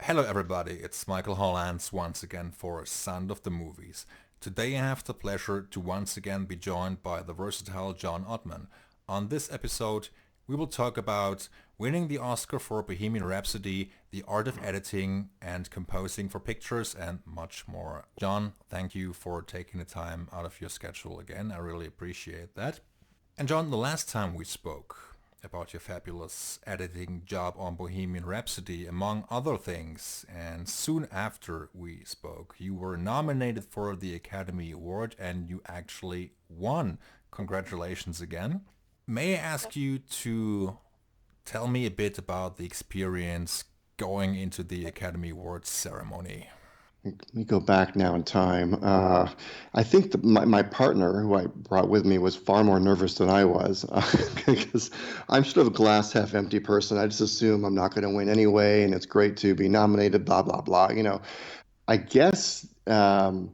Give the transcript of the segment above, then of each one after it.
Hello everybody, it's Michael Hollands once again for Sound of the Movies. Today I have the pleasure to once again be joined by the versatile John Ottman. On this episode, we will talk about winning the Oscar for Bohemian Rhapsody, the art of editing and composing for pictures, and much more. John, thank you for taking the time out of your schedule again. I really appreciate that. And John, the last time we spoke about your fabulous editing job on Bohemian Rhapsody, among other things, and soon after we spoke, you were nominated for the Academy Award and you actually won. Congratulations again. May I ask you to tell me a bit about the experience going into the Academy Awards ceremony? Let me go back now in time. I think my partner, who I brought with me, was far more nervous than I was because I'm sort of a glass half empty person. I just assume I'm not going to win anyway, and it's great to be nominated, blah, blah, blah. I guess the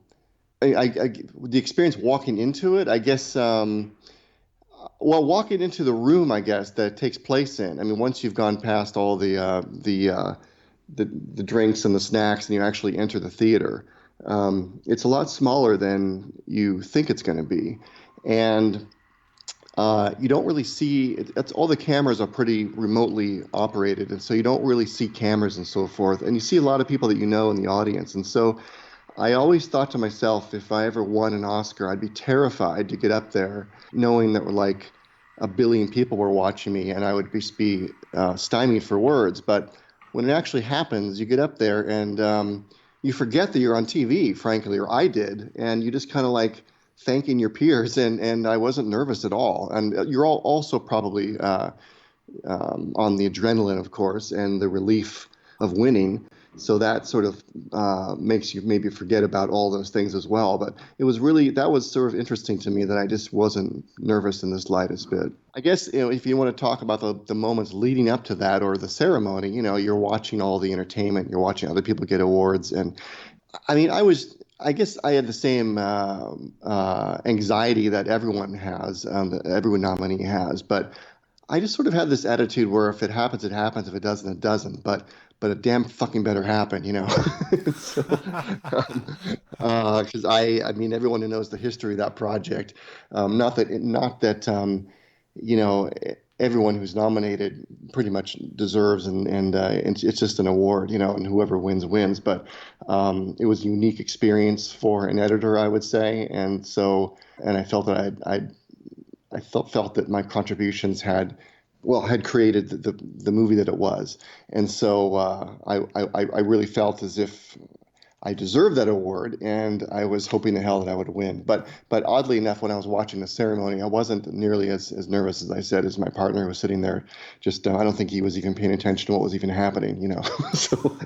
experience walking into it, I guess, well, walking into the room, I guess, that it takes place in. I mean, once you've gone past all the drinks and the snacks, and you actually enter the theater. It's a lot smaller than you think it's going to be, and you don't really see. It's all the cameras are pretty remotely operated, and so you don't really see cameras and so forth. And you see a lot of people that you know in the audience, and so I always thought to myself, if I ever won an Oscar, I'd be terrified to get up there, knowing that like a billion people were watching me, and I would be stymied for words, but when it actually happens, you get up there and you forget that you're on TV, frankly, or I did, and you just kind of like thanking your peers, and I wasn't nervous at all. And you're all also probably on the adrenaline, of course, and the relief of winning. So that sort of makes you maybe forget about all those things as well. But that was sort of interesting to me that I just wasn't nervous in the slightest bit. I guess, if you want to talk about the moments leading up to that or the ceremony, you're watching all the entertainment, you're watching other people get awards. And I mean, I guess I had the same anxiety that everyone has, that every nominee has. But I just sort of had this attitude where if it happens, it happens. If it doesn't, it doesn't. But it damn fucking better happen. So, because I mean, everyone who knows the history of that project, not that you know, everyone who's nominated pretty much deserves, and it's just an award, and whoever wins wins. But it was a unique experience for an editor, I would say, and I felt that I felt that my contributions had created the movie that it was, and so I really felt as if I deserved that award, and I was hoping to hell that I would win. But oddly enough, when I was watching the ceremony, I wasn't nearly as nervous as I said as my partner who was sitting there. Just I don't think he was even paying attention to what was even happening. So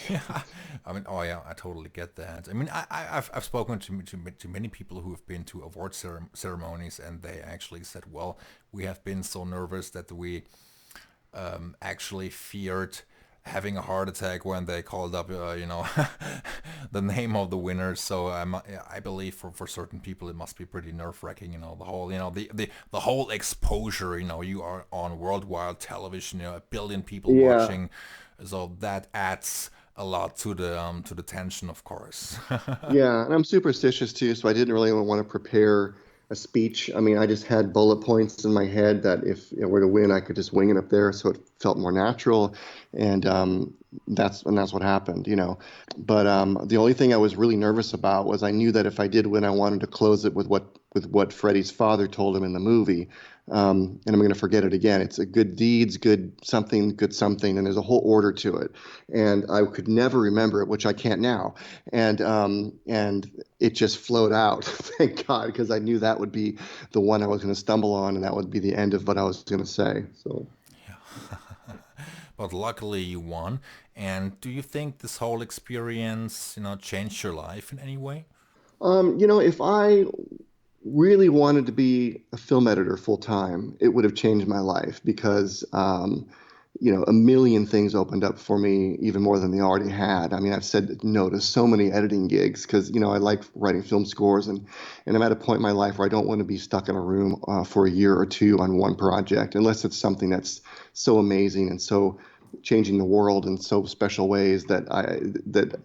Yeah, I mean, oh yeah, I totally get that. I mean, I've spoken to many people who have been to award ceremonies, and they actually said, well, we have been so nervous that we actually feared having a heart attack when they called up, the name of the winner. So I believe for certain people it must be pretty nerve wracking. The whole, the whole exposure. You are on worldwide television. A billion people yeah. watching, so that adds a lot to the tension, of course. Yeah, and I'm superstitious too, so I didn't really want to prepare a speech. I mean, I just had bullet points in my head that if it were to win, I could just wing it up there, so it felt more natural, and that's what happened. But the only thing I was really nervous about was I knew that if I did win, I wanted to close it with what Freddie's father told him in the movie. And I'm going to forget it again. It's a good deeds, good something, and there's a whole order to it. And I could never remember it, which I can't now. And it just flowed out, thank God, because I knew that would be the one I was going to stumble on, and that would be the end of what I was going to say. So, But luckily you won. And do you think this whole experience, changed your life in any way? if I really wanted to be a film editor full time, it would have changed my life because, a million things opened up for me, even more than they already had. I mean, I've said no to so many editing gigs because, I like writing film scores, and I'm at a point in my life where I don't want to be stuck in a room for a year or two on one project, unless it's something that's so amazing and so changing the world in so special ways that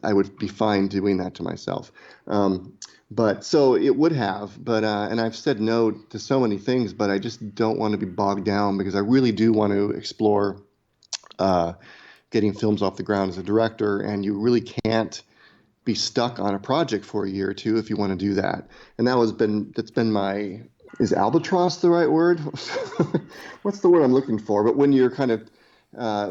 I would be fine doing that to myself. But so it would have, but and I've said no to so many things, but I just don't want to be bogged down because I really do want to explore uh, getting films off the ground as a director, and you really can't be stuck on a project for a year or two if you want to do that. And that's been my, is albatross the right word? What's the word I'm looking for? But when you're kind of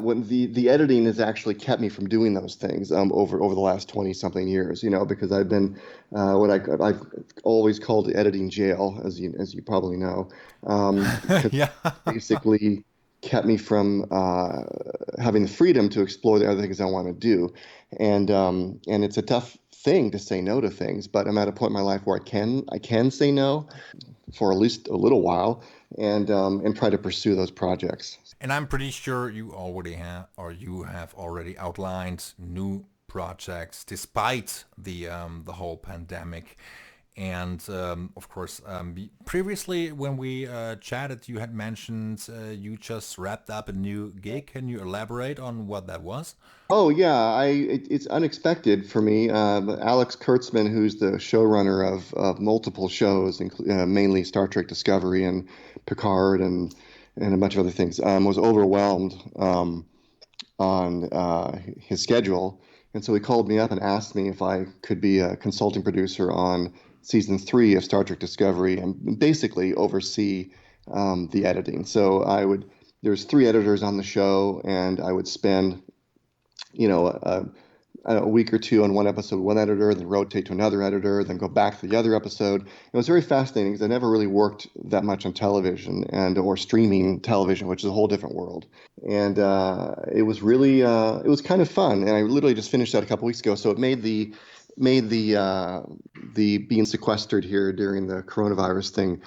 when the editing has actually kept me from doing those things over the last 20 something years, because I've been I've always called editing jail, as you probably know, because Yeah. basically kept me from having the freedom to explore the other things I want to do, and it's a tough thing to say no to things, but I'm at a point in my life where I can say no for at least a little while, and try to pursue those projects. And I'm pretty sure you have already outlined new projects despite the whole pandemic. And of course, previously when we chatted, you had mentioned you just wrapped up a new gig. Can you elaborate on what that was? Oh yeah, it's unexpected for me. Alex Kurtzman, who's the showrunner of multiple shows, mainly Star Trek Discovery and Picard and a bunch of other things, was overwhelmed on his schedule, and so he called me up and asked me if I could be a consulting producer on season 3 of Star Trek Discovery and basically oversee the editing. So there's 3 editors on the show, and I would spend you know, a week or two on one episode, one editor, then rotate to another editor, then go back to the other episode. It was very fascinating because I never really worked that much on television or streaming television, which is a whole different world. And it was really it was kind of fun. And I literally just finished that a couple weeks ago, so it made the being sequestered here during the coronavirus thing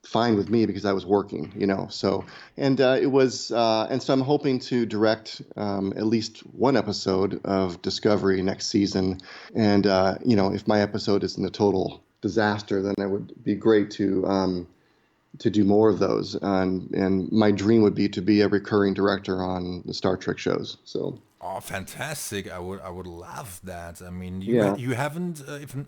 fine with me because I was working. So and so I'm hoping to direct at least one episode of Discovery next season. And if my episode isn't a total disaster, then it would be great to do more of those. And my dream would be to be a recurring director on the Star Trek shows. So. Oh, fantastic! I would love that. I mean, Yeah. you haven't,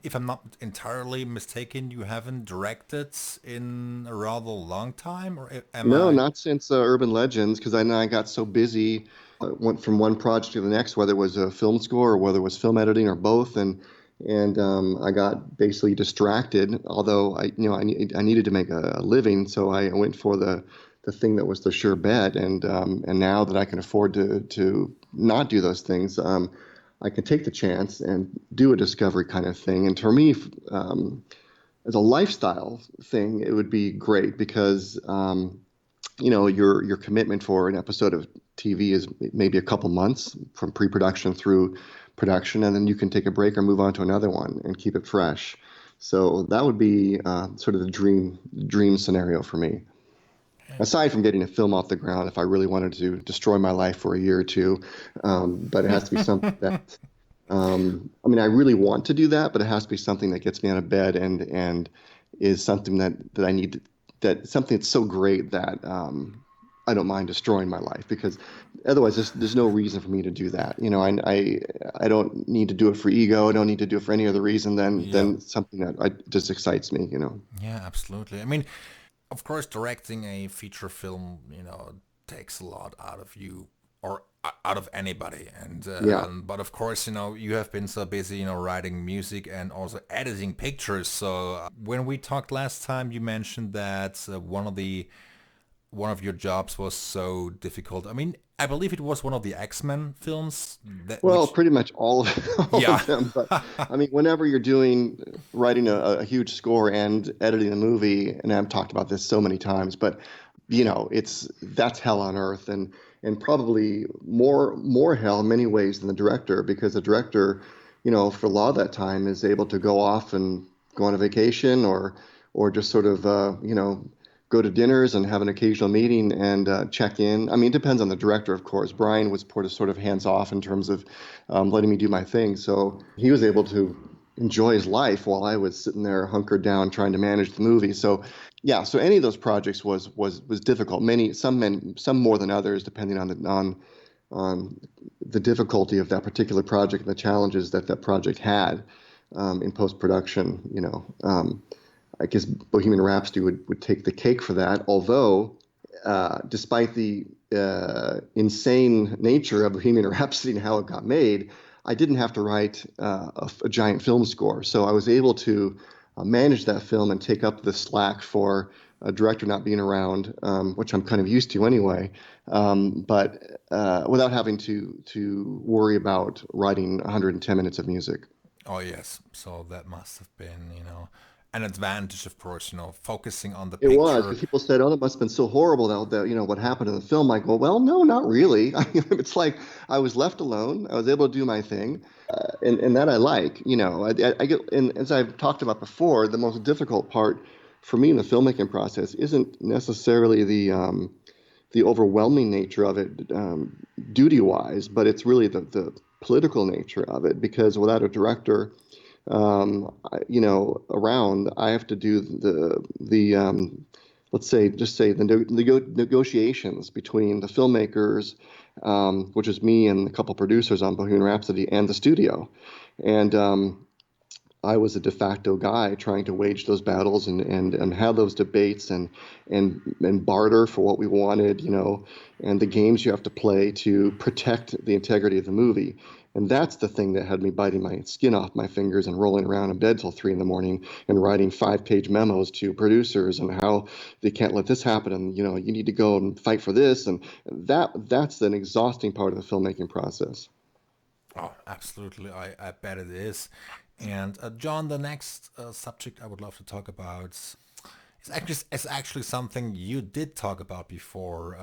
if I'm not entirely mistaken, you haven't directed in a rather long time, or am No, I? not since Urban Legends, because I got so busy, went from one project to the next, whether it was a film score or whether it was film editing or both, and I got basically distracted. Although I needed to make a living, so I went for the thing that was the sure bet, and now that I can afford to not do those things, I can take the chance and do a Discovery kind of thing. And for me, as a lifestyle thing, it would be great because your commitment for an episode of TV is maybe a couple months from pre-production through production, and then you can take a break or move on to another one and keep it fresh. So that would be sort of the dream scenario for me. Aside from getting a film off the ground, if I really wanted to destroy my life for a year or two, but it has to be something that I mean, I really want to do that, but it has to be something that gets me out of bed and is something that I need something that's so great that I don't mind destroying my life, because otherwise there's no reason for me to do that. I don't need to do it for ego. I don't need to do it for any other reason Yeah, than something that just excites me. yeah, absolutely. I mean, of course, directing a feature film, takes a lot out of you or out of anybody. And Yeah. but of course, you have been so busy, writing music and also editing pictures. So when we talked last time, you mentioned that one of your jobs was so difficult. I mean, I believe it was one of the X-Men films that Well, which pretty much all of all yeah. of them. But I mean, whenever you're writing a huge score and editing a movie, and I've talked about this so many times, but that's hell on earth, and probably more hell in many ways than the director, because the director, for a lot of that time is able to go off and go on a vacation, or just sort of go to dinners and have an occasional meeting and check in. I mean, it depends on the director, of course. Bryan was sort of hands off in terms of letting me do my thing, so he was able to enjoy his life while I was sitting there hunkered down trying to manage the movie. So yeah, so any of those projects was difficult. Some more than others, depending on on the difficulty of that particular project and the challenges that that project had in post-production. I guess Bohemian Rhapsody would take the cake for that, although despite the insane nature of Bohemian Rhapsody and how it got made, I didn't have to write a giant film score. So I was able to manage that film and take up the slack for a director not being around, which I'm kind of used to anyway, but without having to worry about writing 110 minutes of music. Oh yes, so that must have been, an advantage, of course, focusing on the It was picture. because people said, "Oh, that must have been so horrible that what happened in the film." I go, "Well, no, not really. It's like I was left alone. I was able to do my thing, and that I like. I get, and as I've talked about before, the most difficult part for me in the filmmaking process isn't necessarily the overwhelming nature of it, duty-wise, but it's really the political nature of it. Because without a director around, I have to do the let's say, just say the negotiations between the filmmakers, which is me and a couple producers on Bohemian Rhapsody, and the studio. And I was a de facto guy trying to wage those battles and have those debates and barter for what we wanted, and the games you have to play to protect the integrity of the movie. And that's the thing that had me biting my skin off my fingers and rolling around in bed till 3 a.m. and writing 5-page memos to producers and how they can't let this happen, and you need to go and fight for this, and that's an exhausting part of the filmmaking process. Oh, absolutely. I bet it is. And John, the next subject I would love to talk about is actually something you did talk about before.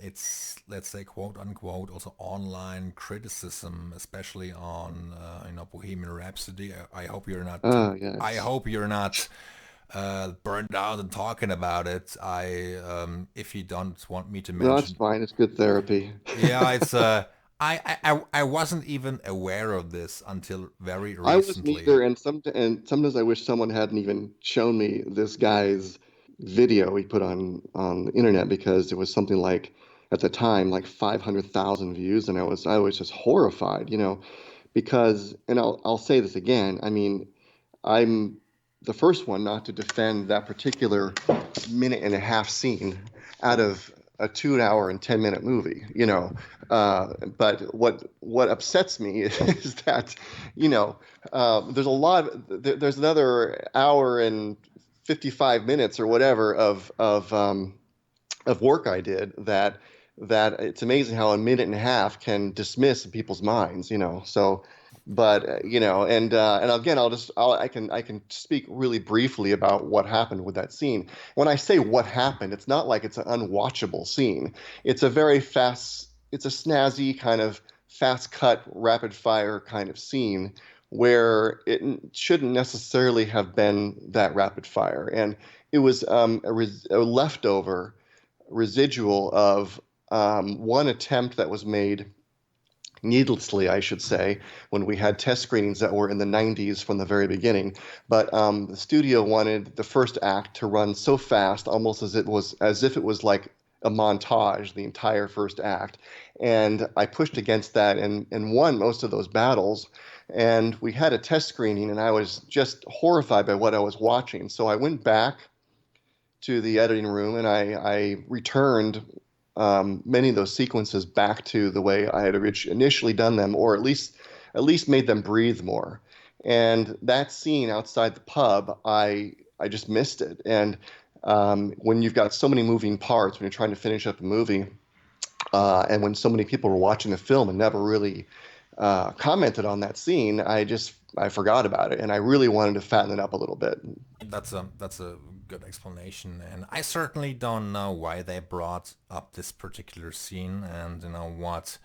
It's, let's say, quote unquote, also online criticism, especially on Bohemian Rhapsody. I hope you're not. I Yes. hope you're not burned out and talking about it. If you don't want me to No, it's mention, fine. It's good therapy. yeah, it's I wasn't even aware of this until very I was recently. neither, and sometimes I wish someone hadn't even shown me this guy's video he put on the internet, because it was something like, at the time, like 500,000 views, and I was just horrified, because, and I'll say this again. I mean, I'm the first one not to defend that particular minute and a half scene out of a 2 hour and 10 minute movie, but what upsets me is that, there's a lot. There's another hour and 55 minutes or whatever of work I did, that it's amazing how a minute and a half can dismiss people's minds, So, but and again, I can speak really briefly about what happened with that scene. When I say what happened, it's not like it's an unwatchable scene. It's a very fast, it's a snazzy kind of fast cut, rapid fire kind of scene where it shouldn't necessarily have been that rapid fire, and it was a leftover residual of one attempt that was made needlessly, I should say, when we had test screenings that were in the 90s from the very beginning. But the studio wanted the first act to run so fast, almost as if it was like a montage, the entire first act. And I pushed against that and won most of those battles. And we had a test screening, and I was just horrified by what I was watching. So I went back to the editing room, and I returned many of those sequences back to the way I had initially done them, or at least made them breathe more. And that scene outside the pub, I just missed it. And when you've got so many moving parts, when you're trying to finish up a movie, and when so many people were watching the film and never really commented on that scene, I forgot about it, and I really wanted to fatten it up a little bit. That's a good explanation, and I certainly don't know why they brought up this particular scene, and what,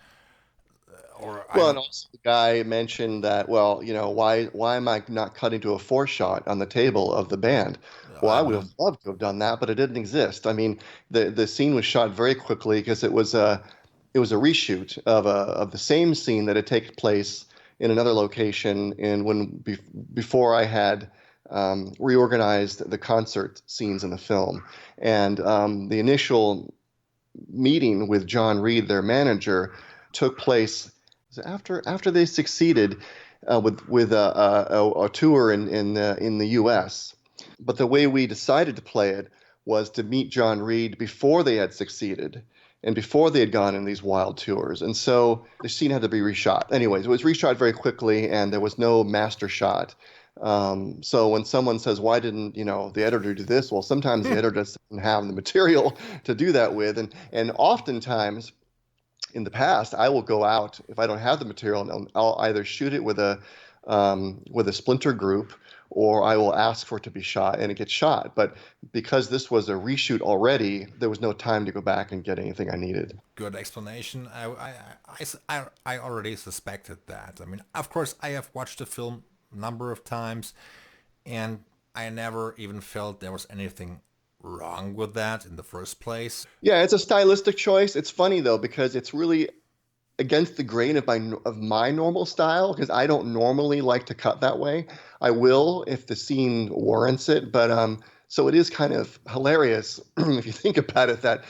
or I Well, and don't. also the guy mentioned that, well, why am I not cutting to a foreshot on the table of the band? Well, I I would know. have loved to have done that, but it didn't exist. I mean, the scene was shot very quickly because it was a reshoot of the same scene that had taken place in another location, and before I had reorganized the concert scenes in the film. And the initial meeting with John Reed, their manager, took place after they succeeded with a tour in the U.S. But the way we decided to play it was to meet John Reed before they had succeeded and before they had gone in these wild tours. And so the scene had to be reshot. Anyways, it was reshot very quickly, and there was no master shot. So when someone says, why didn't, the editor do this? Well, sometimes the editor doesn't have the material to do that with. And oftentimes in the past, I will go out, if I don't have the material, and I'll either shoot it with a splinter group, or I will ask for it to be shot, and it gets shot. But because this was a reshoot already, there was no time to go back and get anything I needed. Good explanation. I already suspected that. I mean, of course, I have watched the film a number of times, and I never even felt there was anything wrong with that in the first place. Yeah, it's a stylistic choice. It's funny, though, because it's really against the grain of my normal style, because I don't normally like to cut that way. I will if the scene warrants it, but so it is kind of hilarious if you think about it that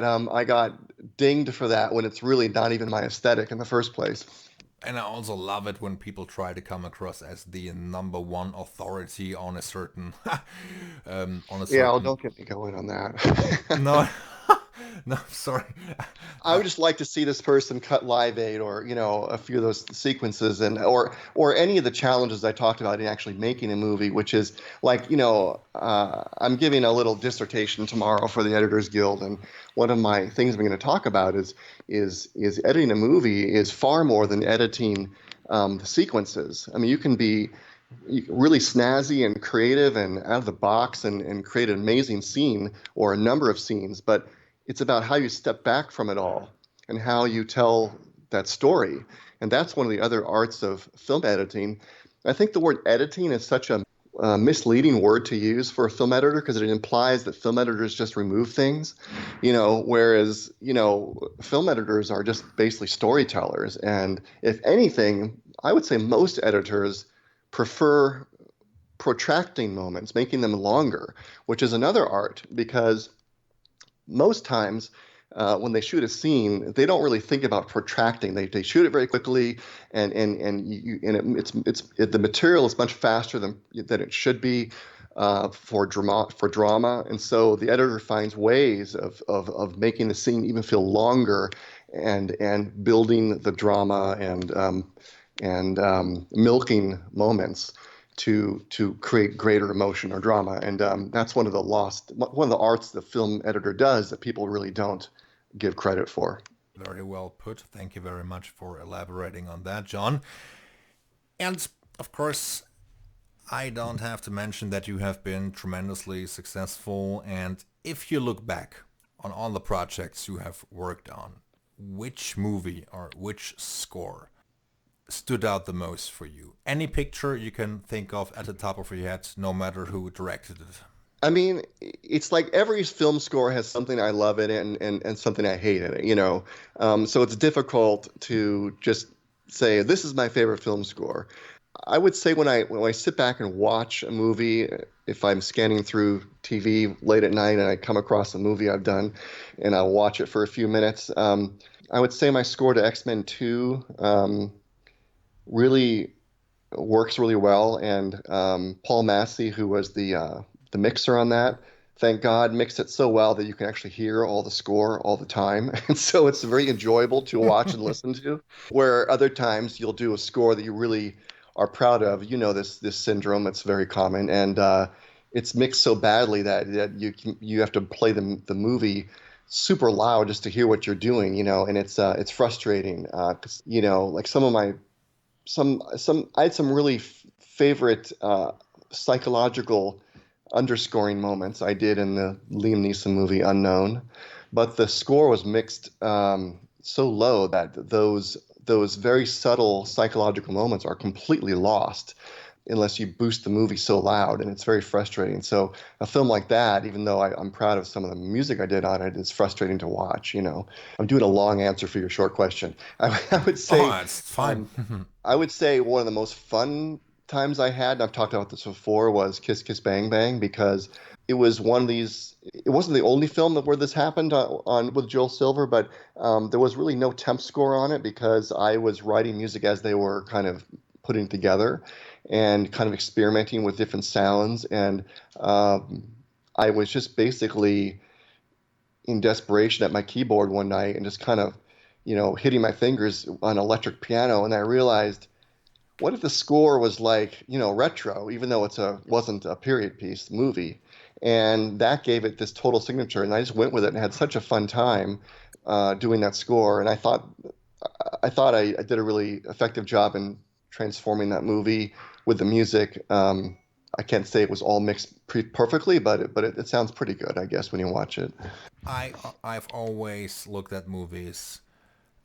I got dinged for that when it's really not even my aesthetic in the first place. And I also love it when people try to come across as the number one authority on a certain Yeah, well, don't get me going on that. No. No, sorry. I would just like to see this person cut Live Aid, or a few of those sequences, and or any of the challenges I talked about in actually making a movie, which is like I'm giving a little dissertation tomorrow for the Editors Guild, and one of my things I'm going to talk about is editing a movie is far more than editing the sequences. I mean, you can be really snazzy and creative and out of the box and create an amazing scene or a number of scenes, but it's about how you step back from it all and how you tell that story. And that's one of the other arts of film editing. I think the word editing is such a misleading word to use for a film editor, because it implies that film editors just remove things, whereas, film editors are just basically storytellers. And if anything, I would say most editors prefer protracting moments, making them longer, which is another art, because most times when they shoot a scene, they don't really think about protracting. They shoot it very quickly, and the material is much faster than it should be for drama. And so the editor finds ways of making the scene even feel longer, and building the drama and milking moments to create greater emotion or drama. And that's one of the arts the film editor does that people really don't give credit for. Very well put. Thank you very much for elaborating on that, John. And of course, I don't have to mention that you have been tremendously successful. And if you look back on all the projects you have worked on, which movie or which score stood out the most for you? Any picture you can think of at the top of your head, no matter who directed it? I mean, it's like every film score has something I love in it and something I hate in it, so it's difficult to just say, this is my favorite film score. I would say when I sit back and watch a movie, if I'm scanning through TV late at night and I come across a movie I've done and I'll watch it for a few minutes, I would say my score to X-Men 2 really works really well. And Paul Massey, who was the mixer on that, thank God, mixed it so well that you can actually hear all the score all the time. And so it's very enjoyable to watch and listen to, where other times you'll do a score that you really are proud of. This syndrome that's very common, and it's mixed so badly that you have to play the movie super loud just to hear what you're doing, and it's frustrating. 'Cause, like I had some really favorite psychological underscoring moments I did in the Liam Neeson movie Unknown, but the score was mixed so low that those very subtle psychological moments are completely lost unless you boost the movie so loud, and it's very frustrating. So a film like that, even though I'm proud of some of the music I did on it, it's frustrating to watch. I'm doing a long answer for your short question. I would say, it's fine. I would say one of the most fun times I had, and I've talked about this before, was Kiss Kiss Bang Bang, because it was one of these. It wasn't the only film where this happened on with Joel Silver, but there was really no temp score on it because I was writing music as they were kind of putting together and kind of experimenting with different sounds, and um, I was just basically in desperation at my keyboard one night and just kind of, hitting my fingers on electric piano, and I realized, what if the score was like, retro, even though wasn't a period piece movie, and that gave it this total signature, and I just went with it and had such a fun time doing that score, and I did a really effective job in transforming that movie with the music. I can't say it was all mixed perfectly, but it sounds pretty good, I guess, when you watch it. I've always looked at movies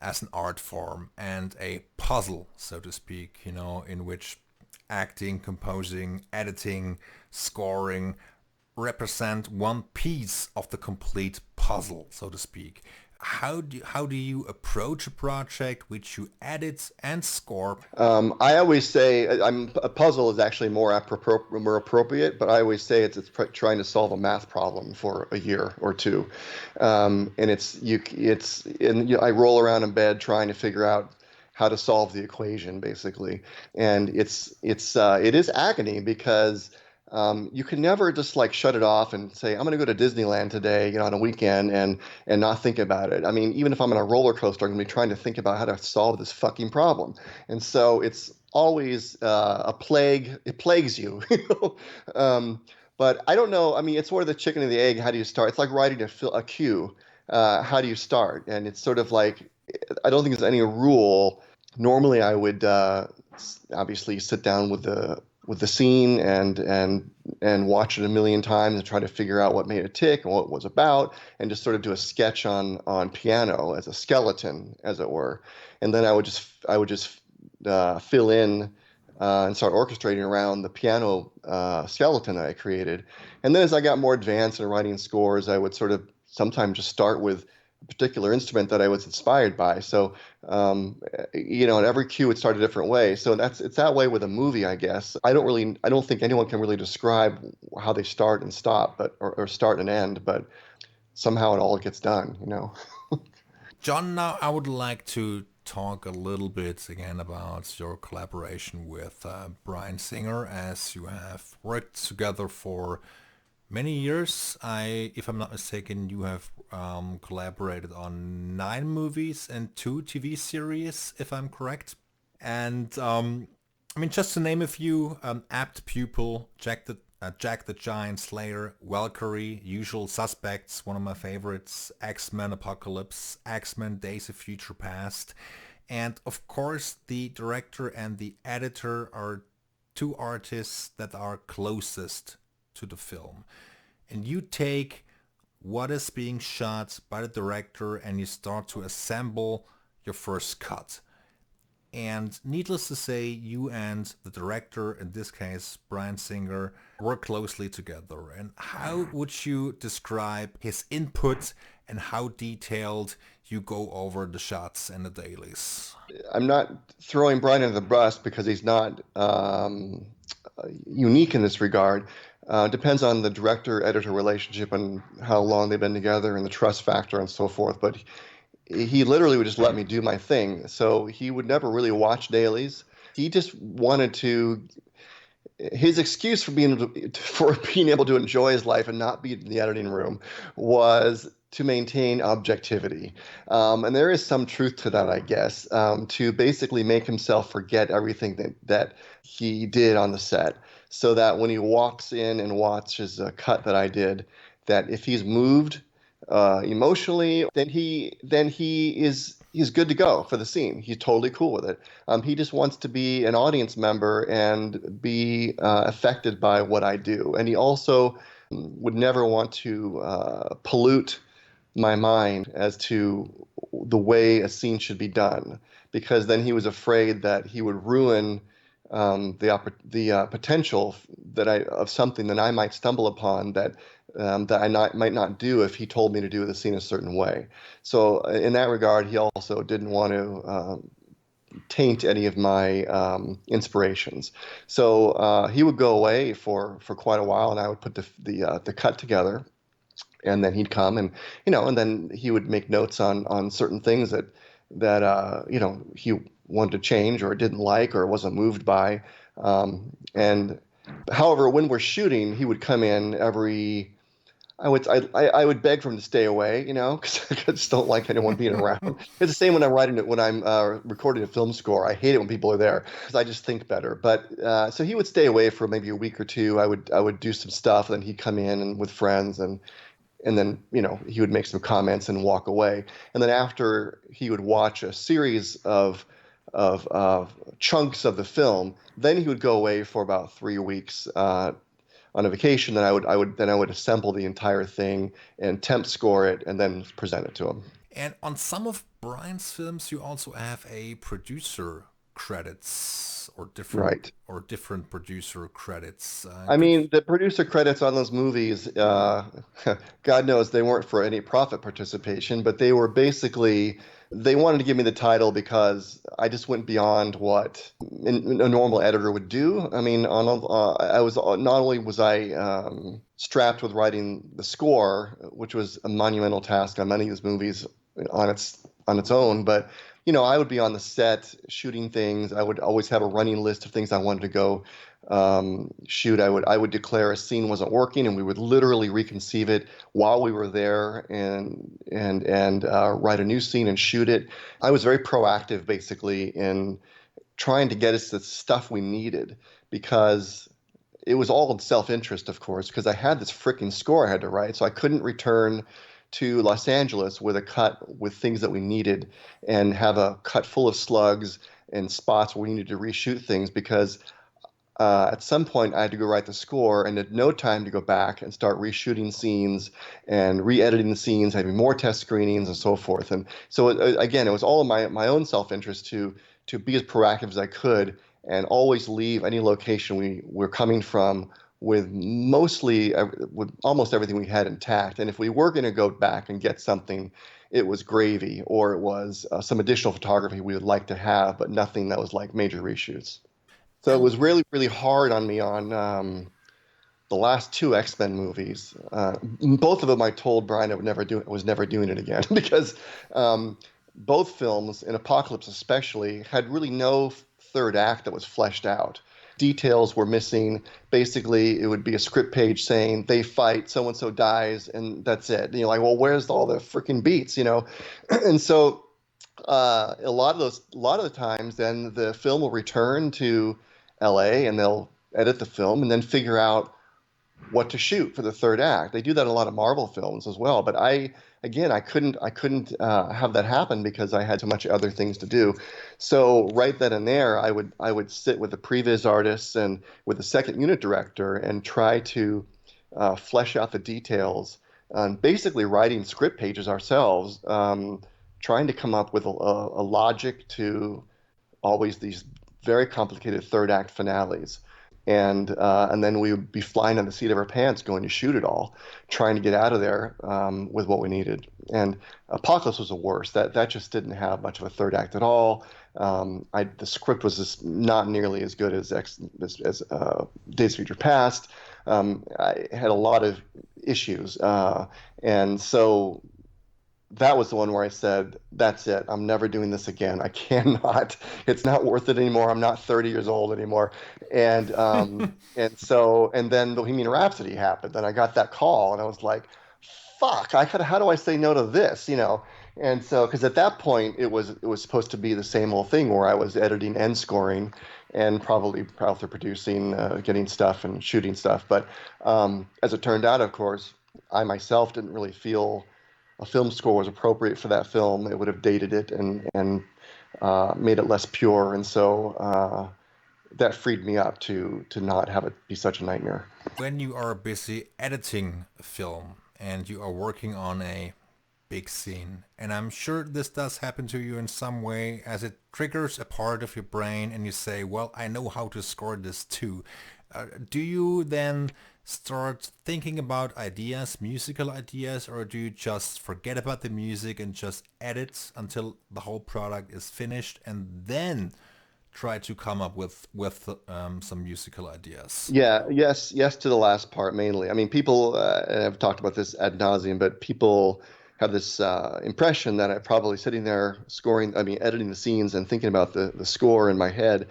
as an art form and a puzzle, so to speak, in which acting, composing, editing, scoring represent one piece of the complete puzzle, so to speak. How do you approach a project which you edit and score? I always say a puzzle is actually more appropriate, but I always say it's trying to solve a math problem for a year or two, and I roll around in bed trying to figure out how to solve the equation basically, and it is agony because you can never just like shut it off and say, I'm going to go to Disneyland today, on a weekend and not think about it. I mean, even if I'm on a roller coaster, I'm going to be trying to think about how to solve this fucking problem. And so it's always a plague. It plagues you. But I don't know. I mean, it's sort of the chicken and the egg. How do you start? It's like writing a cue. How do you start? And it's sort of like, I don't think there's any rule. Normally, I would obviously sit down with the scene and watch it a million times and try to figure out what made it tick and what it was about, and just sort of do a sketch on piano as a skeleton, as it were. And then I would just fill in and start orchestrating around the piano skeleton that I created. And then as I got more advanced in writing scores, I would sort of sometimes just start with a particular instrument that I was inspired by. So, and every cue would start a different way. So it's that way with a movie, I guess. I don't think anyone can really describe how they start and stop, or start and end, but somehow it all gets done. John, now I would like to talk a little bit again about your collaboration with Bryan Singer, as you have worked together for many years. If I'm not mistaken, you have collaborated on 9 movies and 2 TV series, if I'm correct. And I mean, just to name a few: Apt Pupil, Jack the Giant Slayer, Valkyrie, Usual Suspects, one of my favorites, XMen Apocalypse, XMen Days of Future Past, and of course the director and the editor are two artists that are closest to the film. And you take what is being shot by the director and you start to assemble your first cut. And needless to say, you and the director, in this case Bryan Singer, work closely together. And how would you describe his input and how detailed you go over the shots and the dailies? I'm not throwing Brian under the bus because he's not unique in this regard. Depends on the director-editor relationship and how long they've been together and the trust factor and so forth. But he literally would just let me do my thing. So he would never really watch dailies. He just wanted to. His excuse for being able to enjoy his life and not be in the editing room was to maintain objectivity. And there is some truth to that, I guess, to basically make himself forget everything that he did on the set, so that when he walks in and watches a cut that I did, that if he's moved emotionally, he's good to go for the scene. He's totally cool with it. He just wants to be an audience member and be affected by what I do. And he also would never want to pollute my mind as to the way a scene should be done, because then he was afraid that he would ruin the potential of something that I might stumble upon that might not do if he told me to do the scene a certain way. So in that regard, he also didn't want to taint any of my inspirations. So he would go away for quite a while, and I would put the cut together, and then he'd come, and and then he would make notes on certain things that he wanted to change or didn't like or wasn't moved by. And however, when we're shooting, he would come in every. I would beg for him to stay away, because I just don't like anyone being around. It's the same when I'm writing it, when I'm recording a film score. I hate it when people are there because I just think better. But so he would stay away for maybe a week or two. I would do some stuff, and then he'd come in and with friends, and then he would make some comments and walk away. And then after he would watch a series of chunks of the film, then he would go away for about 3 weeks. On a vacation, then I would assemble the entire thing and temp score it and then present it to him. And on some of Brian's films, you also have a producer credits Right. or different producer credits. I mean, the producer credits on those movies, God knows they weren't for any profit participation, but they were basically, they wanted to give me the title because I just went beyond what a normal editor would do. I mean, I was not only was I strapped with writing the score, which was a monumental task on many of these movies on its own, but I would be on the set shooting things. I would always have a running list of things I wanted to go shoot. I would declare a scene wasn't working, and we would literally reconceive it while we were there, and write a new scene and shoot it. I was very proactive, basically, in trying to get us the stuff we needed, because it was all in self-interest, of course, because I had this freaking score I had to write, so I couldn't return to Los Angeles with a cut with things that we needed and have a cut full of slugs and spots where we needed to reshoot things, because at some point I had to go write the score and had no time to go back and start reshooting scenes and re-editing the scenes, having more test screenings and so forth. And so again, it was all in my own self-interest to be as proactive as I could and always leave any location we were coming from with almost everything we had intact. And if we were going to go back and get something, it was gravy, or it was some additional photography we would like to have, but nothing that was like major reshoots. So it And was really, really hard on me on the last two XMen movies. Both of them, I told Brian was never doing it again because both films, in Apocalypse especially, had really no third act that was fleshed out. Details were missing. Basically, it would be a script page saying they fight, so and so dies, and that's it. And you're like, well, where's all the freaking beats, And so a lot of the times, then the film will return to LA and they'll edit the film and then figure out what to shoot for the third act. They do that in a lot of Marvel films as well. But I couldn't have that happen because I had so much other things to do. So right then and there, I would sit with the previs artists and with the second unit director and try to flesh out the details, basically writing script pages ourselves, trying to come up with a logic to always these very complicated third act finales. And then we would be flying on the seat of our pants going to shoot it all, trying to get out of there with what we needed. And Apocalypse was the worst. That just didn't have much of a third act at all. The script was just not nearly as good as Days of Future Past. I had a lot of issues, and so that was the one where I said, that's it. I'm never doing this again. I cannot. It's not worth it anymore. I'm not 30 years old anymore. And and then Bohemian Rhapsody happened. And I got that call and I was like, fuck, how do I say no to this? And so, because at that point it was supposed to be the same old thing where I was editing and scoring and probably producing, getting stuff and shooting stuff. But as it turned out, of course, I myself didn't really feel a film score was appropriate for that film. It would have dated it and made it less pure, and so that freed me up to not have it be such a nightmare. when you are busy editing a film and you are working on a big scene, and I'm sure this does happen to you in some way, as it triggers a part of your brain and you say, well, I know how to score this too. Do you then start thinking about ideas, musical ideas, or do you just forget about the music and just edit until the whole product is finished and then try to come up with some musical ideas? Yeah, yes to the last part mainly. I mean, people, and I've talked about this ad nauseum, but people have this impression that I'm probably sitting there editing the scenes and thinking about the score in my head.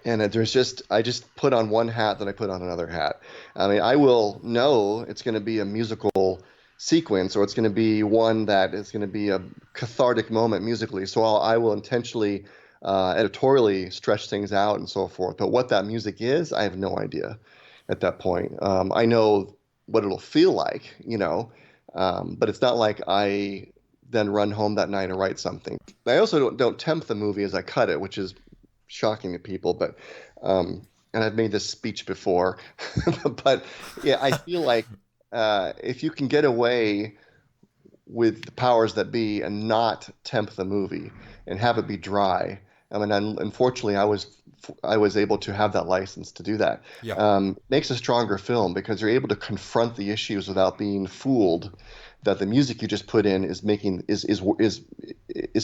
And I just put on one hat, then I put on another hat. I mean, I will know it's going to be a musical sequence, or it's going to be one that is going to be a cathartic moment musically. So I will intentionally, editorially stretch things out and so forth. But what that music is, I have no idea at that point. I know what it'll feel like, but it's not like I then run home that night and write something. I also don't tempt the movie as I cut it, which is shocking to people, but and I've made this speech before, but yeah, I feel like if you can get away with the powers that be and not tempt the movie and have it be dry. I mean, unfortunately, I was able to have that license to do that. Yeah. Makes a stronger film because you're able to confront the issues without being fooled that the music you just put in is making is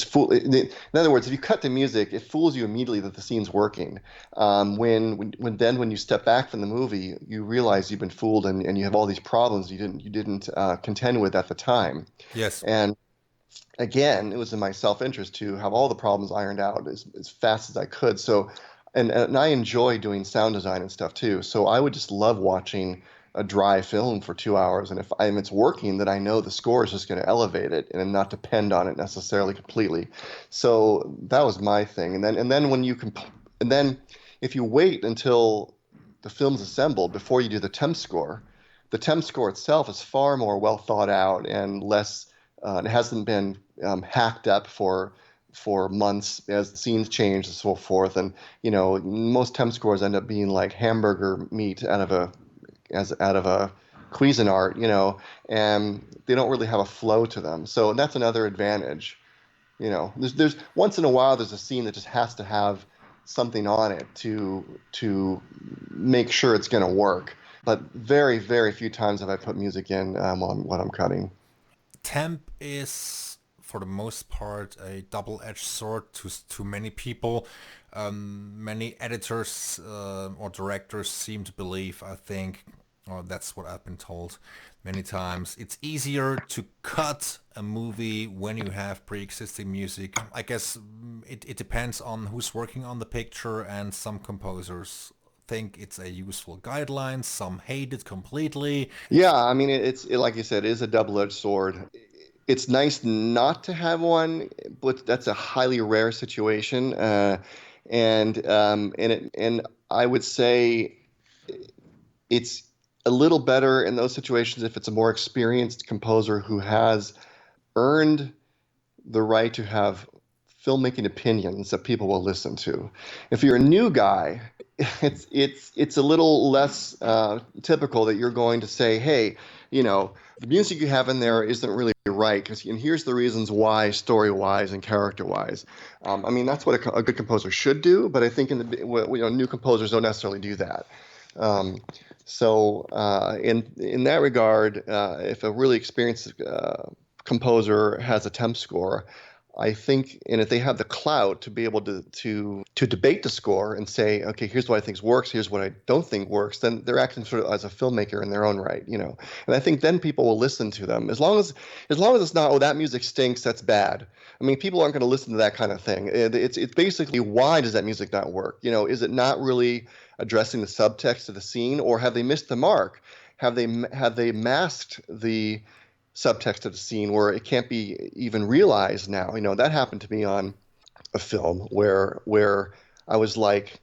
fool. In other words, if you cut the music, it fools you immediately that the scene's working. When you step back from the movie, you realize you've been fooled and you have all these problems you didn't contend with at the time. Yes. And again, it was in my self-interest to have all the problems ironed out as fast as I could. So, and I enjoy doing sound design and stuff too. So I would just love watching a dry film for 2 hours. And if it's working, then I know the score is just going to elevate it and not depend on it necessarily completely. So that was my thing. And then if you wait until the film's assembled before you do the temp score itself is far more well thought out and less. It hasn't been hacked up for months as the scenes change and so forth. And most temp scores end up being like hamburger meat out of a Cuisinart, and they don't really have a flow to them. So that's another advantage. There's once in a while there's a scene that just has to have something on it to make sure it's going to work. But very, very few times have I put music in while I'm cutting. Temp is, for the most part, a double-edged sword to many people. Many editors or directors seem to believe, I think, or that's what I've been told many times, it's easier to cut a movie when you have pre-existing music. I guess it depends on who's working on the picture, and some composers think it's a useful guideline, some hate it completely. Yeah, I mean, like you said, it is a double-edged sword. It's nice not to have one, but that's a highly rare situation. And I would say it's a little better in those situations if it's a more experienced composer who has earned the right to have filmmaking opinions that people will listen to. If you're a new guy, it's a little less typical that you're going to say, hey, the music you have in there isn't really right, and here's the reasons why, story-wise and character-wise. I mean, that's what a good composer should do, but I think new composers don't necessarily do that. In that regard, if a really experienced composer has a temp score, I think, and if they have the clout to be able to debate the score and say, okay, here's what I think works, here's what I don't think works, then they're acting sort of as a filmmaker in their own right, And I think then people will listen to them as long as it's not, oh, that music stinks, that's bad. I mean, people aren't going to listen to that kind of thing. It's basically, why does that music not work? Is it not really addressing the subtext of the scene, or have they missed the mark? Have they masked the subtext of the scene where it can't be even realized now? That happened to me on a film where I was like,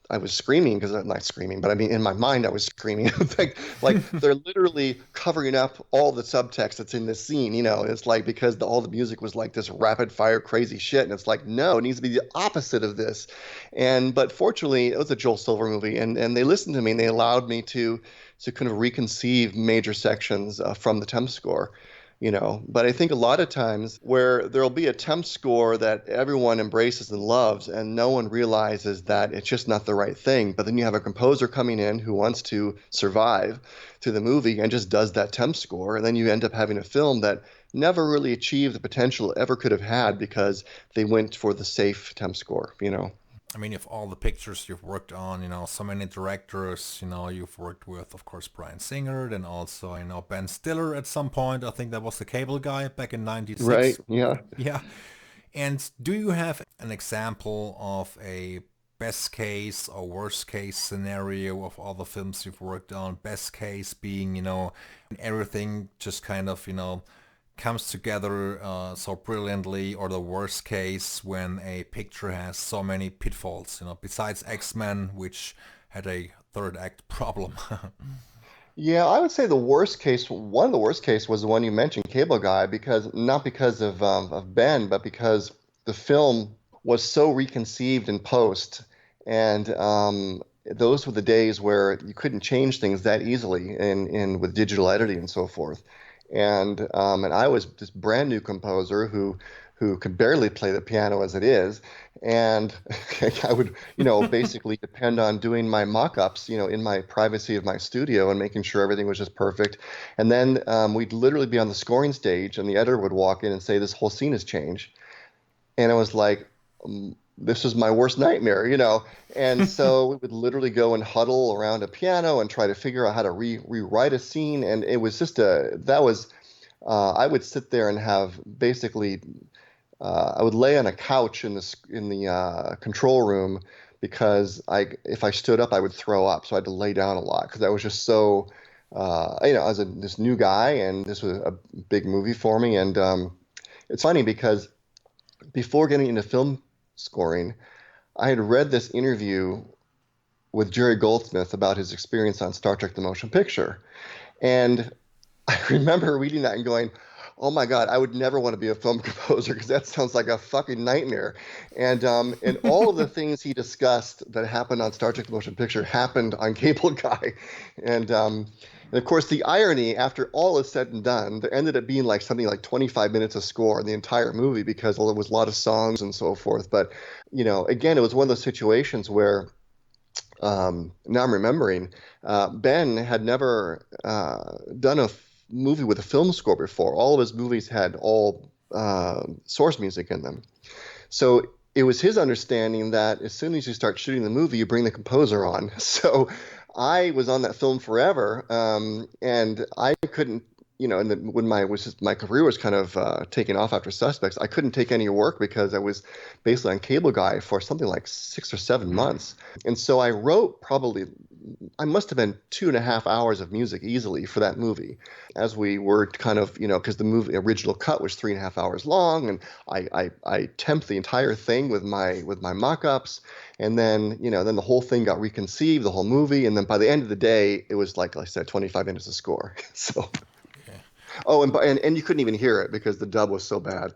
I was screaming, because I'm not screaming, but I mean, in my mind, I was screaming. like they're literally covering up all the subtext that's in this scene. It's like, because all the music was like this rapid fire crazy shit, and it's like, no, it needs to be the opposite of this. But fortunately, it was a Joel Silver movie, and they listened to me, and they allowed me to kind of reconceive major sections from the temp score. But I think a lot of times where there'll be a temp score that everyone embraces and loves, and no one realizes that it's just not the right thing. But then you have a composer coming in who wants to survive through the movie and just does that temp score, and then you end up having a film that never really achieved the potential it ever could have had because they went for the safe temp score. I mean, if all the pictures you've worked on, so many directors, you've worked with, of course, Bryan Singer, then also, Ben Stiller at some point. I think that was the cable guy back in Right? '96. Yeah. Yeah. And do you have an example of a best case or worst case scenario of all the films you've worked on? Best case being, everything just kind of, comes together so brilliantly, or the worst case when a picture has so many pitfalls, besides X-Men, which had a third act problem. Yeah, I would say one of the worst case was the one you mentioned, Cable Guy, because not because of Ben, but because the film was so reconceived in post, and those were the days where you couldn't change things that easily in with digital editing and so forth. And I was this brand new composer who could barely play the piano as it is, and I would, basically depend on doing my mock-ups, in my privacy of my studio and making sure everything was just perfect. And then we'd literally be on the scoring stage, and the editor would walk in and say, "This whole scene has changed," and I was like, this is my worst nightmare. And so we would literally go and huddle around a piano and try to figure out how to rewrite a scene. And it was just I would sit there and have basically, I would lay on a couch in the control room because if I stood up, I would throw up. So I had to lay down a lot because I was just so, as this new guy, and this was a big movie for me. And it's funny because before getting into film scoring, I had read this interview with Jerry Goldsmith about his experience on Star Trek: The Motion Picture. And I remember reading that and going, "Oh my God, I would never want to be a film composer because that sounds like a fucking nightmare." And all of the things he discussed that happened on Star Trek: The Motion Picture happened on Cable Guy. And of course, the irony, after all is said and done, there ended up being like something like 25 minutes of score in the entire movie because there was a lot of songs and so forth. But, again, it was one of those situations where now I'm remembering, Ben had never done a movie with a film score before. All of his movies had all source music in them. So it was his understanding that as soon as you start shooting the movie, you bring the composer on. So I was on that film forever, and I couldn't, and then when my career was kind of taking off after Suspects, I couldn't take any work because I was basically on Cable Guy for something like 6 or 7 months. And so I must have been 2.5 hours of music easily for that movie, as we were kind of, because the movie original cut was 3.5 hours long, and I temped the entire thing with my mock-ups, and then then the whole thing got reconceived, the whole movie, and then by the end of the day, it was like I said, 25 minutes of score. So. Oh, and you couldn't even hear it because the dub was so bad.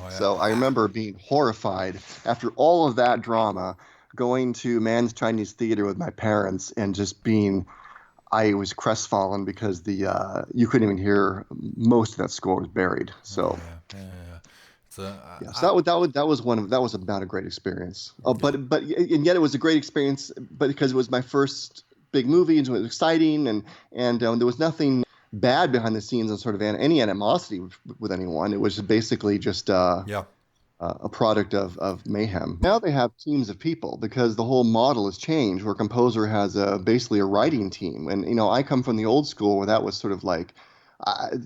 Oh, So yeah. I remember being horrified after all of that drama, going to Man's Chinese Theater with my parents and just I was crestfallen because you couldn't even hear most of that score was buried. So Yeah. So, yes, that was about a great experience. Oh, yeah. and yet it was a great experience, but because it was my first big movie and it was exciting, and there was nothing bad behind the scenes and sort of any animosity with anyone. It was basically just Yeah. a product of mayhem. Now they have teams of people because the whole model has changed, where a composer has basically a writing team. And I come from the old school where that was sort of like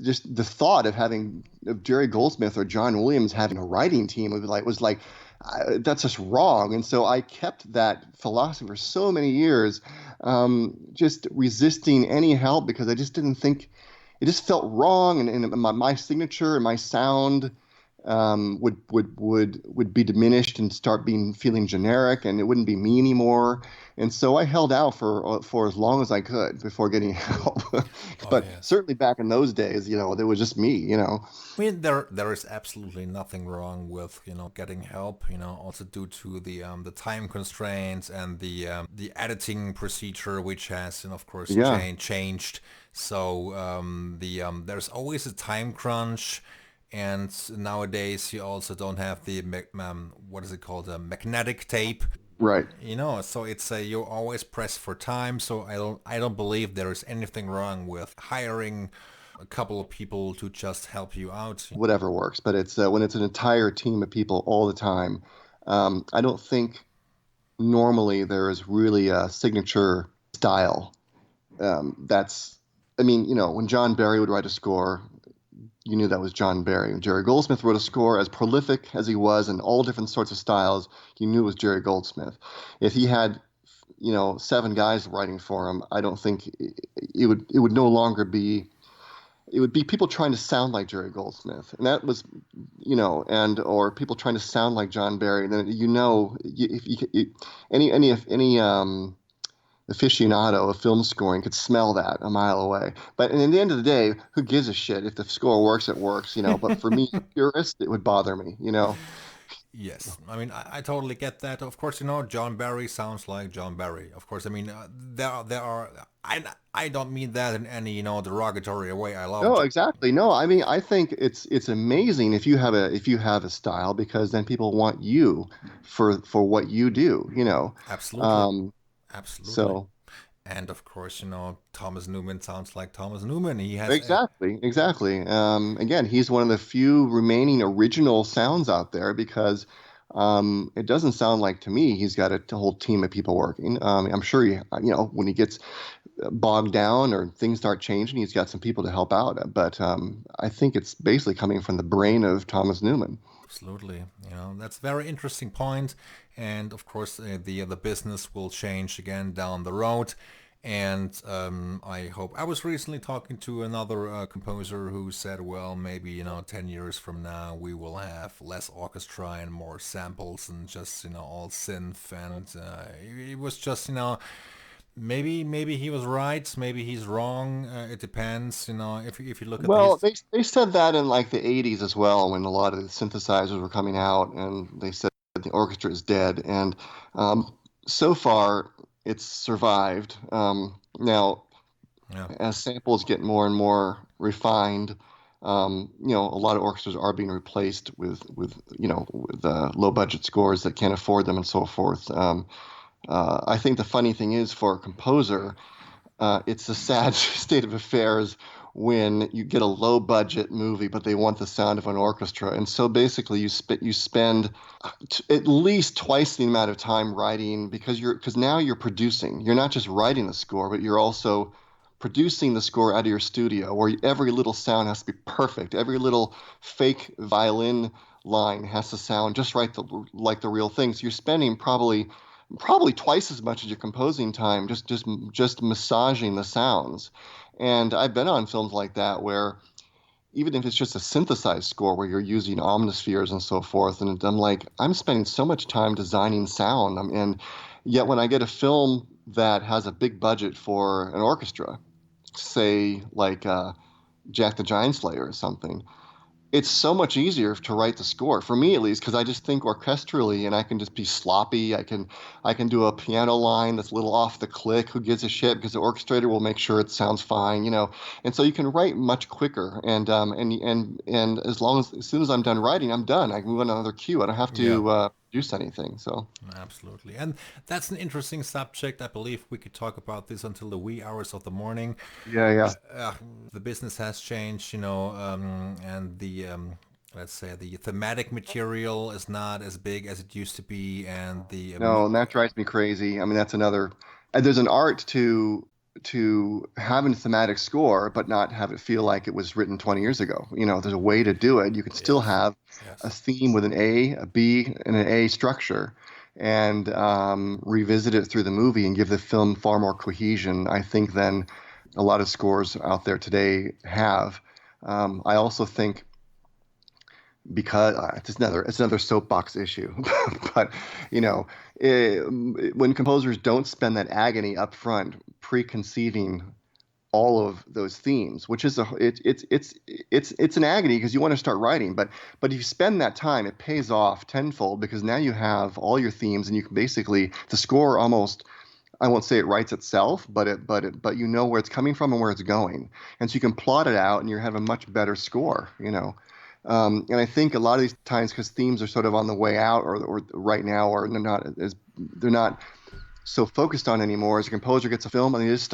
just the thought of Jerry Goldsmith or John Williams having a writing team was like that's just wrong. And so I kept that philosophy for so many years, just resisting any help because I just didn't think it just felt wrong, and my signature and my sound would be diminished and start being feeling generic, and it wouldn't be me anymore. And so I held out for as long as I could before getting help. Oh But yes. certainly back in those days, there was just me, I mean, there is absolutely nothing wrong with getting help. Also due to the time constraints and the editing procedure, which has of course Yeah, changed. So there's always a time crunch, and nowadays you also don't have the what is it called, a magnetic tape. right. So it's you always press for time. So I don't believe there is anything wrong with hiring a couple of people to just help you out. Whatever works. But it's when it's an entire team of people all the time. I don't think normally there is really a signature style. That's, I mean, when John Barry would write a score, you knew that was John Barry. When Jerry Goldsmith wrote a score, as prolific as he was in all different sorts of styles, you knew it was Jerry Goldsmith. If he had, seven guys writing for him, I don't think it would no longer be. It would be people trying to sound like Jerry Goldsmith, and that was, and or people trying to sound like John Barry. Then if any aficionado of film scoring could smell that a mile away. But at the end of the day, who gives a shit if the score works? It works. But for me, purist, it would bother me. Yes, I mean I totally get that. Of course, John Barry sounds like John Barry. Of course, I mean there are. I don't mean that in any derogatory way. I love. No, exactly. No, I mean, I think it's amazing if you have a style, because then people want you for what you do. Absolutely, Um, absolutely. so And of course, Thomas Newman sounds like Thomas Newman. He has exactly, exactly. Again, he's one of the few remaining original sounds out there, because it doesn't sound like to me he's got a whole team of people working. I'm sure when he gets bogged down or things start changing, he's got some people to help out. But I think it's basically coming from the brain of Thomas Newman. absolutely. That's a very interesting point. And of course, the business will change again down the road. And I hope. I was recently talking to another composer who said, well, maybe 10 years from now we will have less orchestra and more samples and just all synth. And it was just maybe he was right, maybe he's wrong. It depends. If you look at Well, his. they said that in like the 80s as well, when a lot of the synthesizers were coming out, and they said the orchestra is dead. And so far, it's survived. Now, Yeah. as samples get more and more refined, a lot of orchestras are being replaced with low budget scores that can't afford them and so forth. I think the funny thing is, for a composer, it's a sad state of affairs when you get a low budget movie, but they want the sound of an orchestra. And so basically you spend at least twice the amount of time writing, because now you're producing. You're not just writing the score, but you're also producing the score out of your studio, where every little sound has to be perfect. Every little fake violin line has to sound just right, like the real thing. So you're spending probably twice as much as your composing time just massaging the sounds. And I've been on films like that, where even if it's just a synthesized score where you're using omnispheres and so forth, and I'm like, I'm spending so much time designing sound. And yet when I get a film that has a big budget for an orchestra, say like Jack the Giant Slayer or something, it's so much easier to write the score for me, at least, because I just think orchestrally, and I can just be sloppy. I can do a piano line that's a little off the click. Who gives a shit? Because the orchestrator will make sure it sounds fine. And so you can write much quicker. And as soon as I'm done writing, I'm done. I can move on to another cue. I don't have Yeah. to produce anything. So Absolutely. And that's an interesting subject. I believe we could talk about this until the wee hours of the morning. yeah, yeah. Uh, the business has changed, and the let's say the thematic material is not as big as it used to be, and the No, and that drives me crazy. I mean, that's another. And there's an art to having a thematic score, but not have it feel like it was written 20 years ago. There's a way to do it. You can still yes, have a yes, theme with an A, a B, and an A structure, and revisit it through the movie and give the film far more cohesion, I think, than a lot of scores out there today have. I also think because it's another soapbox issue. But you know, eh, when composers don't spend that agony up front preconceiving all of those themes, which is it's an agony because you want to start writing, but if you spend that time, it pays off tenfold because now you have all your themes and you can basically the score almost, I won't say it writes itself, but you know where it's coming from and where it's going, and so you can plot it out and you have a much better score, you know. And I think a lot of these times, because themes are sort of on the way out, or right now, or they're not so focused on anymore. As a composer gets a film and they just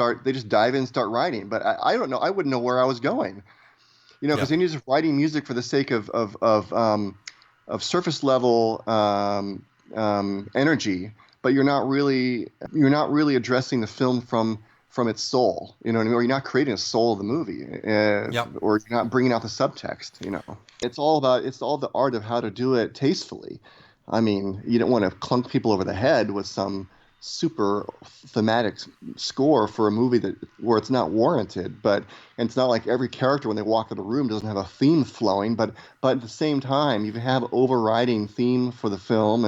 dive in and start writing. But I don't know, I wouldn't know where I was going, you know, Yeah. because then you're just writing music for the sake of surface level energy, but you're not really addressing the film from its soul, you know what I mean? Or you're not creating a soul of the movie, Yeah. or you're not bringing out the subtext, you know. It's all the art of how to do it tastefully. I mean, you don't want to clunk people over the head with some super thematic score for a movie where it's not warranted. But and it's not like every character when they walk in the room doesn't have a theme flowing. But at the same time, you have overriding theme for the film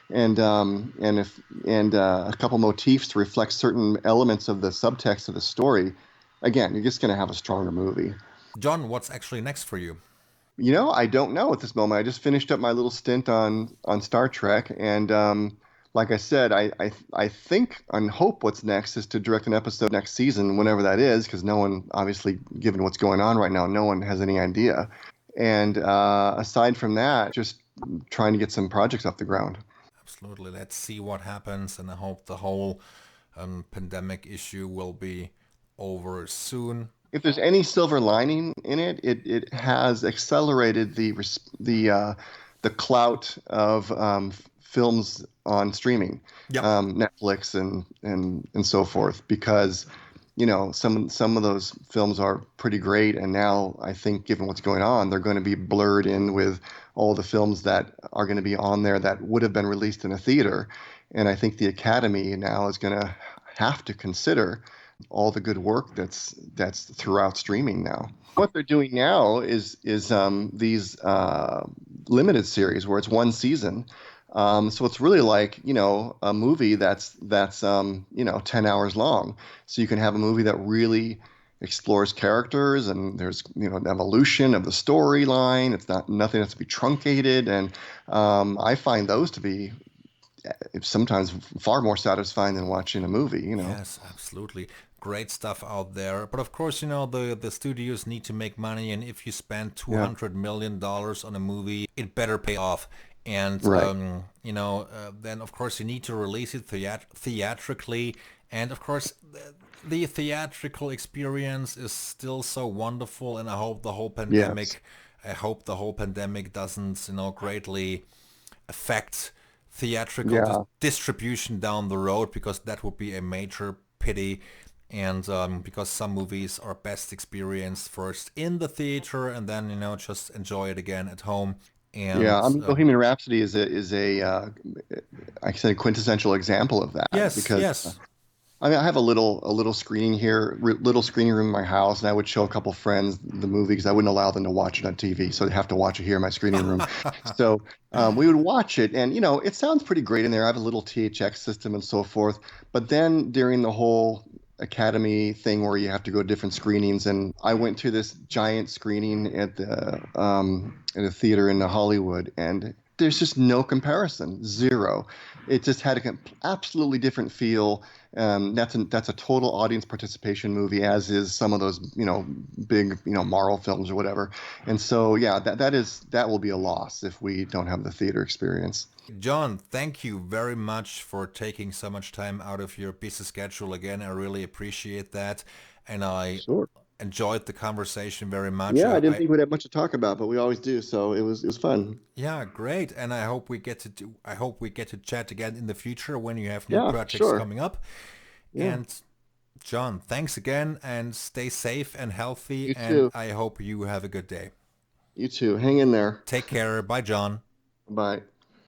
and a couple motifs to reflect certain elements of the subtext of the story. Again, you're just going to have a stronger movie. John, what's actually next for you? You know, I don't know at this moment. I just finished up my little stint on Star Trek, and like I said, I think and hope what's next is to direct an episode next season, whenever that is, because no one, obviously, given what's going on right now, no one has any idea. And aside from that, just trying to get some projects off the ground. Absolutely. Let's see what happens, and I hope the whole pandemic issue will be over soon. If there's any silver lining in it, it has accelerated the clout of films on streaming, Yep. Netflix and so forth, because you know some of those films are pretty great, and now I think given what's going on, they're going to be blurred in with all the films that are going to be on there that would have been released in a theater, and I think the Academy now is going to have to consider all the good work that's throughout streaming now. What they're doing now is these limited series where it's one season. So it's really like, you know, a movie that's 10 hours long. So you can have a movie that really explores characters and there's, you know, an evolution of the storyline. It's not nothing has to be truncated, and I find those to be sometimes far more satisfying than watching a movie. You know. Yes, absolutely. Great stuff out there. But of course, the studios need to make money, and if you spend Yeah. $200 million on a movie, it better pay off. And Right. then of course you need to release it theatrically. And of course, the theatrical experience is still so wonderful. And Yes. I hope the whole pandemic doesn't, greatly affect theatrical Yeah. distribution down the road, because that would be a major pity. And because some movies are best experienced first in the theater and then just enjoy it again at home. Yeah. And I mean, Bohemian Rhapsody is a I said a quintessential example of that yes, because yes. I mean I have a little screening here, little screening room in my house, and I would show a couple friends the movie because I wouldn't allow them to watch it on TV, so they have to watch it here in my screening room. So we would watch it, and you know it sounds pretty great in there. I have a little THX system and so forth, but then during the whole Academy thing where you have to go to different screenings, and I went to this giant screening at a theater in Hollywood, and there's just no comparison, zero. It just had a absolutely different feel. That's a total audience participation movie, as is some of those big Marvel films or whatever. And so yeah, that will be a loss if we don't have the theater experience. John, thank you very much for taking so much time out of your busy schedule again. I really appreciate that. And I Sure. enjoyed the conversation very much. Yeah, I didn't think we'd have much to talk about, but we always do, so it was fun. Yeah, great. And I hope we get to chat again in the future when you have new Yeah, projects sure. coming up. Yeah. And John, thanks again, and stay safe and healthy, You and too. I hope you have a good day. You too. Hang in there. Take care. Bye, John. Bye.